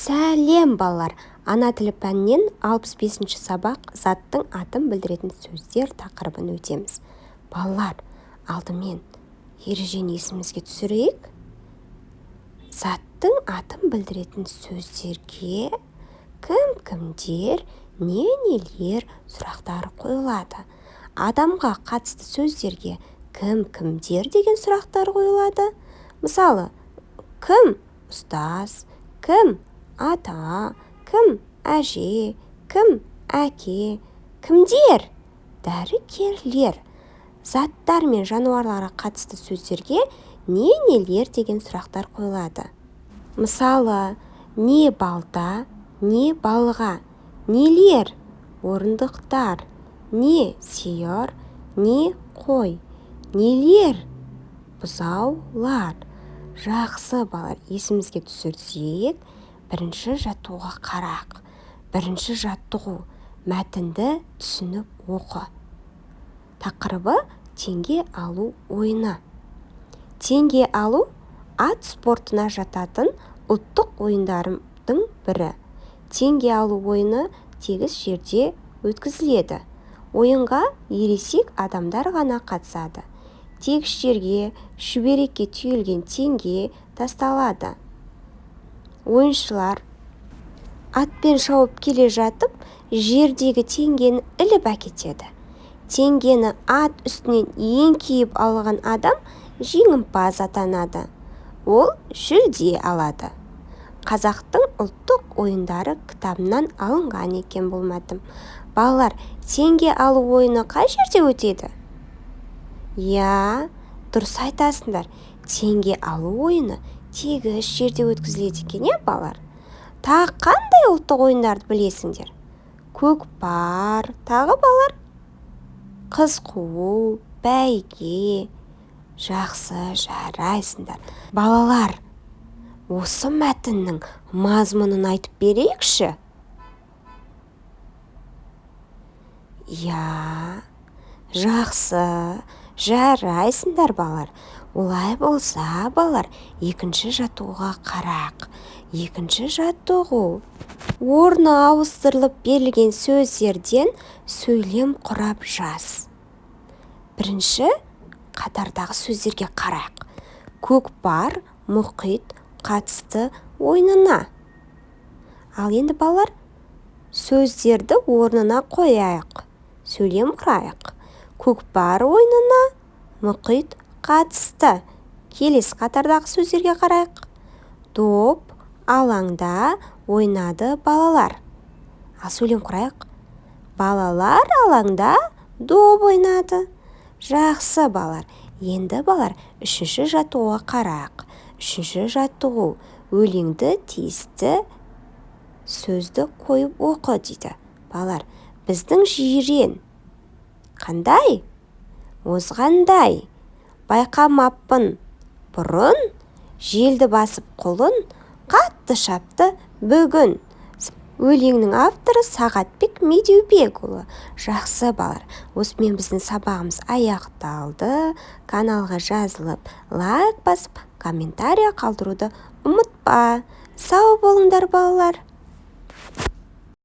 Сәлем балалар! Ана тілі пәнінен 65-ші сабақ заттың атын білдіретін сөздер тақырыбын өтеміз. Балалар, алдымен ережені есімізге түсірейік. Заттың атын білдіретін сөздерге кім-кімдер, не-нелер сұрақтары қойылады. Адамға қатысты сөздерге кім-кімдер деген сұрақтар қойылады. Мысалы, кім ұстаз, кім ата, кім әже, кім әке, кімдер дәрігерлер. Заттар мен жануарларға қатысты сөздерге не-нелер деген сұрақтар қойылады. Мысалы, не балта, не балға, нелер орындықтар, не сиыр, не қой, нелер бұзаулар. Жақсы балалар, есімізге түсірсек, бірінші жаттығуға қарақ. Бірінші жаттығу, мәтінді түсініп оқы. Тақырыбы теңге алу ойыны. Теңге алу ат спортына жататын ұлттық ойындардың бірі. Теңге алу ойыны тегіс жерде өткізіледі. Ойынға ересек адамдар ғана қатысады. Тегіс жерге шүберекке түйілген теңге тасталады. Ойыншылар атпен шауып келе жатып, жердегі теңгені іліп әкетеді. Теңгені ат үстінен еңкейіп алған адам жеңімпаз атанады. Ол жүлде алады. Қазақтың ұлттық ойындары кітабынан алынған екен болмадым. Балалар, теңге алу ойыны қай жерде өтеді? Дұрыс айтасыңдар. Теңге алу ойыны тегіс жерде өткізіледі екен, балалар? Тағы қандай ұлттық ойындарды білесіңдер? Көкпар, тағы балалар? Қыз қуу, бәйге. Жақсы, жарайсыңдар. Балалар, осы мәтіннің мазмұнын айтып берейікші? Жақсы, жарайсыңдар балалар. Олай болса, балалар, екінші жаттығуға қарақ. Екінші жаттығу. Орны ауыстырылып берілген сөздерден сөйлем құрап жаз. Бірінші қатардағы сөздерге қарақ. Көкпар, мұхит қатысты ойынына. Ал енді балалар, сөздерді орнына қояйық. Сөйлем құрайық. Көкпар ойынына мұхит қатысты. Келесі қатардағы сөздерге қарайық. Доп алаңда ойнады балалар. Ал сөйлем құрайық. Балалар алаңда доп ойнады. Жақсы балалар. Енді балалар, үшінші жаттығуға қарайық. Үшінші жаттығу. Өлеңді тиісті сөзді қойып оқы дейді. Балалар, біздің жирен қандай? Озғандай. Байқамаппын бұрын, желді басып құлын, қатты шапты бүгін. Өлеңнің авторы Сағатбек Медеубекұлы. Жақсы балалар, осымен біздің сабағымыз аяқталды. Каналға жазылып, лайк басып, комментария қалдыруды ұмытпа. Сау болыңдар балалар.